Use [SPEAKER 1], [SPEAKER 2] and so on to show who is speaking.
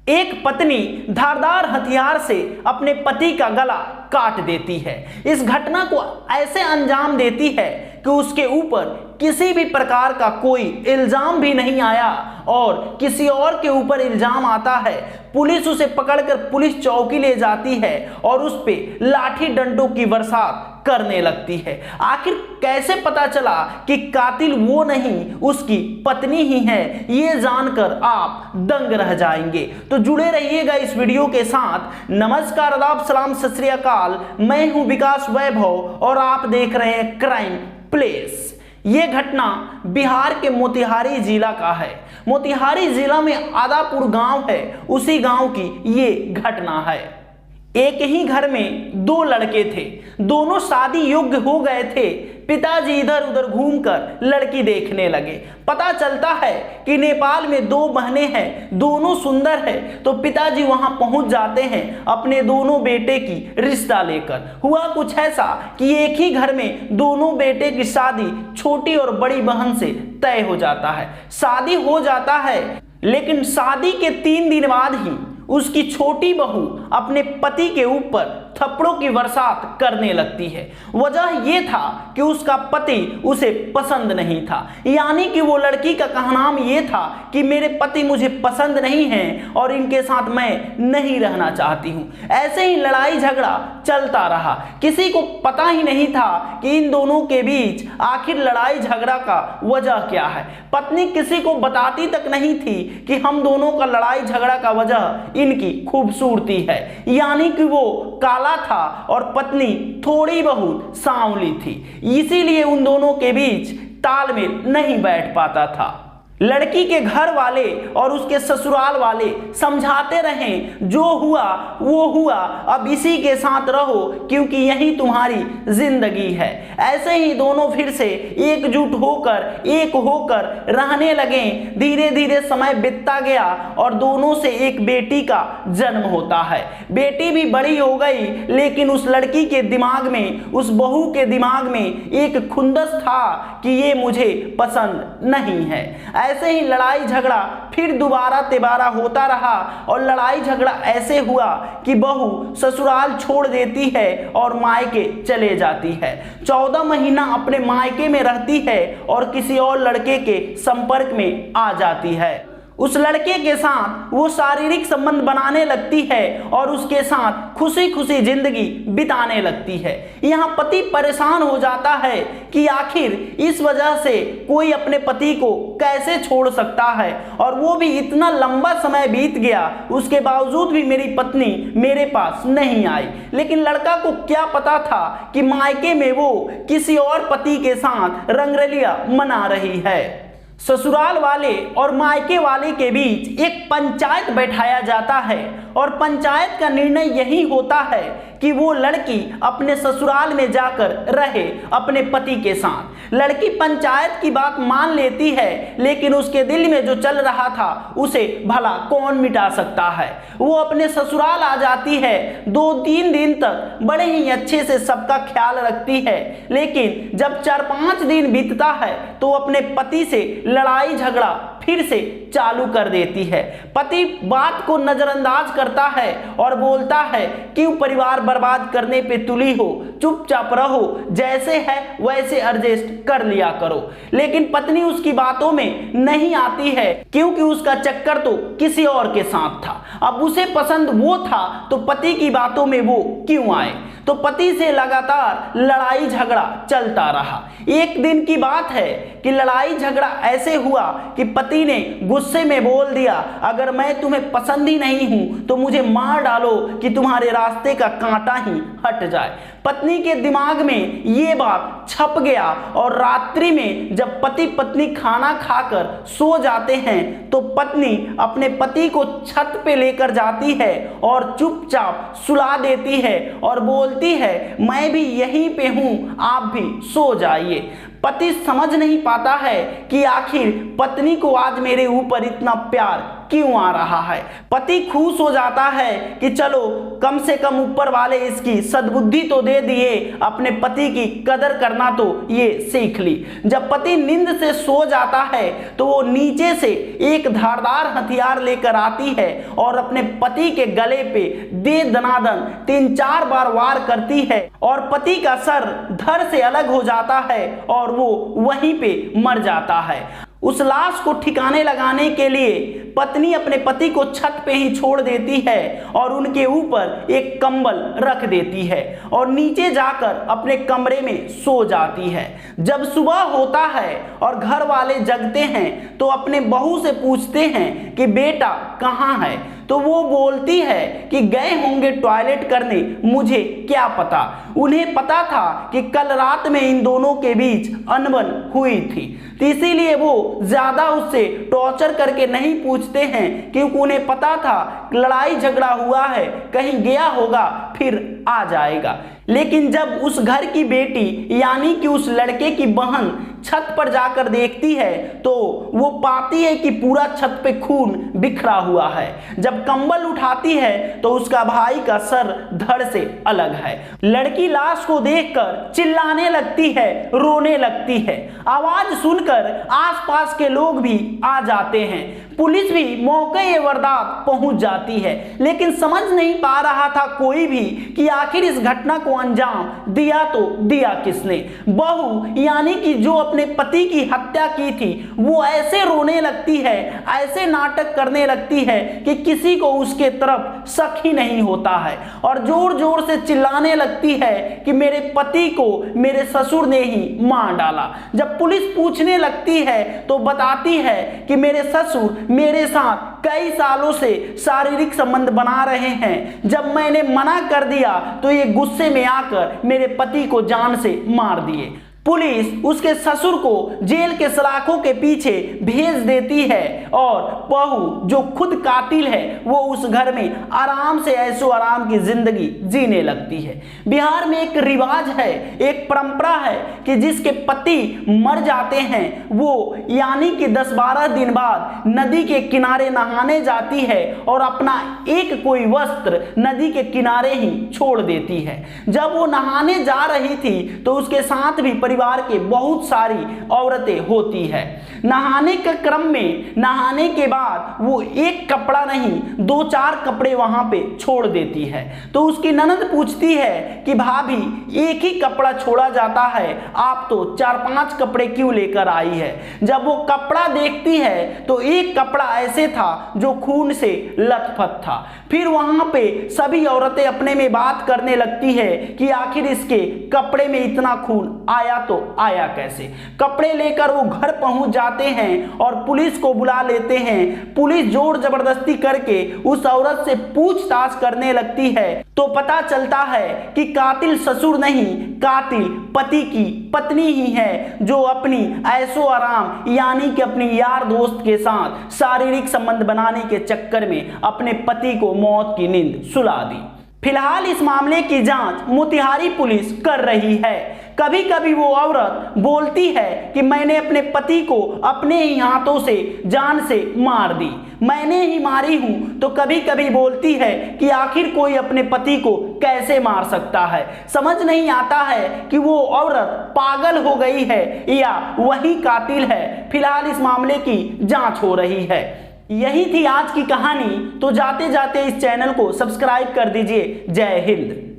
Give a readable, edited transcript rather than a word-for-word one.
[SPEAKER 1] एक पत्नी धारदार हथियार से अपने पति का गला काट देती है। इस घटना को ऐसे अंजाम देती है कि उसके ऊपर किसी भी प्रकार का कोई इल्जाम भी नहीं आया और किसी और के ऊपर इल्जाम आता है। पुलिस उसे पकड़कर पुलिस चौकी ले जाती है और उस पे लाठी डंडों की बरसात करने लगती है। आखिर कैसे पता चला कि कातिल वो नहीं उसकी पत्नी ही है, ये जानकर आप दंग रह जाएंगे। तो जुड़े रहिएगा इस वीडियो के साथ। नमस्कार, आदाब, सलाम, सत श्री अकाल। मैं हूं विकास वैभव और आप देख रहे हैं क्राइम प्लेस। ये घटना बिहार के मोतिहारी जिला का है। मोतिहारी जिला में आदापुर गांव है, उसी गांव की ये घटना है। एक ही घर में दो लड़के थे, दोनों शादी योग्य हो गए थे। पिताजी इधर उधर घूमकर लड़की देखने लगे। पता चलता है कि नेपाल में दो बहनें हैं, दोनों सुंदर है, तो पिताजी वहां पहुंच जाते हैं अपने दोनों बेटे की रिश्ता लेकर। हुआ कुछ ऐसा कि एक ही घर में दोनों बेटे की शादी छोटी और बड़ी बहन से तय हो जाता है। शादी हो जाता है, लेकिन शादी के 3 दिन बाद ही उसकी छोटी बहू अपने पति के ऊपर थप्पड़ों की बरसात करने लगती है। वजह यह था कि उसका पति उसे पसंद नहीं था, यानी कि वो लड़की का कहनाम यह था कि मेरे पति मुझे पसंद नहीं हैं और इनके साथ मैं नहीं रहना चाहती हूं। ऐसे ही लड़ाई झगड़ा चलता रहा। किसी को पता ही नहीं था कि इन दोनों के बीच आखिर लड़ाई झगड़ा का वजह क्या है। पत्नी किसी को बताती तक नहीं थी कि हम दोनों का लड़ाई झगड़ा का वजह इनकी खूबसूरती है, यानी कि वो काला था और पत्नी थोड़ी बहुत सांवली थी। इसीलिए उन दोनों के बीच तालमेल नहीं बैठ पाता था। लड़की के घर वाले और उसके ससुराल वाले समझाते रहे, जो हुआ वो हुआ, अब इसी के साथ रहो क्योंकि यही तुम्हारी जिंदगी है। ऐसे ही दोनों फिर से एकजुट होकर एक होकर रहने लगे। धीरे धीरे समय बीतता गया और दोनों से एक बेटी का जन्म होता है। बेटी भी बड़ी हो गई, लेकिन उस लड़की के दिमाग में, उस बहू के दिमाग में एक खुंदस था कि ये मुझे पसंद नहीं है। ऐसे ही लड़ाई झगड़ा फिर दोबारा तिबारा होता रहा और लड़ाई झगड़ा ऐसे हुआ कि बहू ससुराल छोड़ देती है और मायके चले जाती है। 14 महीना अपने मायके में रहती है और किसी और लड़के के संपर्क में आ जाती है। उस लड़के के साथ वो शारीरिक संबंध बनाने लगती है और उसके साथ खुशी खुशी जिंदगी बिताने लगती है। यहाँ पति परेशान हो जाता है कि आखिर इस वजह से कोई अपने पति को कैसे छोड़ सकता है, और वो भी इतना लंबा समय बीत गया, उसके बावजूद भी मेरी पत्नी मेरे पास नहीं आई। लेकिन लड़का को क्या पता था कि मायके में वो किसी और पति के साथ रंगरलिया मना रही है। ससुराल वाले और मायके वाले के बीच एक पंचायत बैठाया जाता है और पंचायत का निर्णय यही होता है कि वो लड़की अपने ससुराल में जाकर रहे अपने पति के साथ। लड़की पंचायत की बात मान लेती है, लेकिन उसके दिल में जो चल रहा था उसे भला कौन मिटा सकता है। वो अपने ससुराल आ जाती है, 2-3 दिन तक बड़े ही अच्छे से सबका ख्याल रखती है, लेकिन जब 4-5 दिन बीतता है तो अपने पति से लड़ाई झगड़ा फिर से चालू कर देती है। पति बात को नजरअंदाज करता है और बोलता है, क्यों परिवार बर्बाद करने पे तुली हो, चुपचाप रहो, जैसे है वैसे एडजस्ट कर लिया करो। लेकिन पत्नी उसकी बातों में नहीं आती है, क्योंकि उसका चक्कर तो किसी और के साथ था। अब उसे पसंद वो था तो पति की बातों में वो क्यों आए। तो पति से लगातार लड़ाई झगड़ा चलता रहा। एक दिन की बात है कि लड़ाई झगड़ा ऐसे हुआ कि पति ने गुस्से में बोल दिया, अगर मैं तुम्हें पसंद ही नहीं हूं तो मुझे मार डालो कि तुम्हारे रास्ते का कांटा ही हट जाए। पत्नी के दिमाग में ये बात छप गया और रात्रि में जब पति पत्नी खाना खाकर सो जाते हैं तो पत्नी अपने पति को छत पे लेकर जाती है और चुपचाप सुला देती है और बोलती है, मैं भी यहीं पे हूं, आप भी सो जाइए। पति समझ नहीं पाता है कि आखिर पत्नी को आज मेरे ऊपर इतना प्यार क्यों आ रहा है। पति खुश हो जाता है कि चलो कम से कम ऊपर वाले इसकी सद्बुद्धि तो दे दिए, अपने पति की कदर करना तो ये सीख ली। जब पति नींद से सो जाता है तो वो नीचे से एक धारदार हथियार लेकर आती है और अपने पति के गले पे दे दनादन 3-4 बार वार करती है और पति का सर धड़ से अलग हो जाता है और वो वहीं पे मर जाता है। उस लाश को ठिकाने लगाने के लिए पत्नी अपने पति को छत पे ही छोड़ देती है और उनके ऊपर एक कंबल रख देती है और नीचे जाकर अपने कमरे में सो जाती है। जब सुबह होता है और घर वाले जगते हैं तो अपने बहू से पूछते हैं कि बेटा कहाँ है, तो वो बोलती है कि गए होंगे टॉयलेट करने, मुझे क्या पता। उन्हें पता था कि कल रात में इन दोनों के बीच अनबन हुई थी, तो इसीलिए वो ज्यादा उससे टॉर्चर करके नहीं पूछते हैं, क्योंकि उन्हें पता था लड़ाई झगड़ा हुआ है, कहीं गया होगा फिर आ जाएगा। लेकिन जब उस घर की बेटी यानी कि उस लड़के की बहन छत पर जाकर देखती है तो वो पाती है कि पूरा छत पे खून बिखरा हुआ है। जब कंबल उठाती है तो उसका भाई का सर धड़ से अलग है। लड़की लाश को देखकर चिल्लाने लगती है, रोने लगती है। आवाज सुनकर आसपास के लोग भी आ जाते हैं। पुलिस भी मौके वारदात पहुंच जाती है, लेकिन समझ नहीं पा रहा था कोई भी कि आखिर इस घटना को अंजाम दिया तो दिया किसने। बहू यानी कि जो अपने पति की हत्या की थी वो ऐसे रोने लगती है, ऐसे नाटक करने लगती है कि किसी को उसके तरफ शक ही नहीं होता है और जोर जोर से चिल्लाने लगती है कि मेरे पति को मेरे ससुर ने ही मार डाला। जब पुलिस पूछने लगती है तो बताती है कि मेरे ससुर मेरे साथ कई सालों से शारीरिक संबंध बना रहे हैं, जब मैंने मना कर दिया तो ये गुस्से में आकर मेरे पति को जान से मार दिए। पुलिस उसके ससुर को जेल के सलाखों के पीछे भेज देती है और बहू जो खुद कातिल है वो उस घर में आराम से ऐशो आराम की जिंदगी जीने लगती है। बिहार में एक रिवाज है, एक परंपरा है कि जिसके पति मर जाते हैं वो यानी कि 10-12 दिन बाद नदी के किनारे नहाने जाती है और अपना एक कोई वस्त्र नदी के किनारे ही छोड़ देती है। जब वो नहाने जा रही थी तो उसके साथ भी परिवार के बहुत सारी औरतें होती है। नहाने के क्रम में नहाने के बाद वो एक कपड़ा नहीं 2-4 कपड़े वहां पे छोड़ देती है। तो उसकी ननद पूछती है कि भाभी एक ही कपड़ा छोड़ा जाता है, आप तो 4-5 कपड़े क्यों लेकर आई है। जब वो कपड़ा देखती है तो एक कपड़ा ऐसे था जो खून से लथपथ था। फिर वहां पे सभी औरतें अपने में बात करने लगती है कि आखिर इसके कपड़े में इतना खून आया तो आया कैसे। कपड़े लेकर वो घर पहुंच जाते हैं और पुलिस को बुला लेते हैं। पुलिस जोर जबरदस्ती करके उस औरत से पूछताछ करने लगती है तो पता चलता है कि कातिल ससुर नहीं, कातिल पति की पत्नी ही है, जो अपनी ऐशो आराम यानी कि अपनी यार दोस्त के साथ शारीरिक संबंध बनाने के चक्कर में अपने पति को मौत की नींद सुला दी। फिलहाल इस मामले की जांच मोतिहारी पुलिस कर रही है। कभी कभी वो औरत बोलती है कि मैंने अपने पति को अपने ही हाथों से जान से मार दी, मैंने ही मारी हूं। तो कभी कभी बोलती है कि आखिर कोई अपने पति को कैसे मार सकता है। समझ नहीं आता है कि वो औरत पागल हो गई है या वही कातिल है। फिलहाल इस मामले की जांच हो रही है। यही थी आज की कहानी। तो जाते जाते इस चैनल को सब्सक्राइब कर दीजिए। जय हिंद।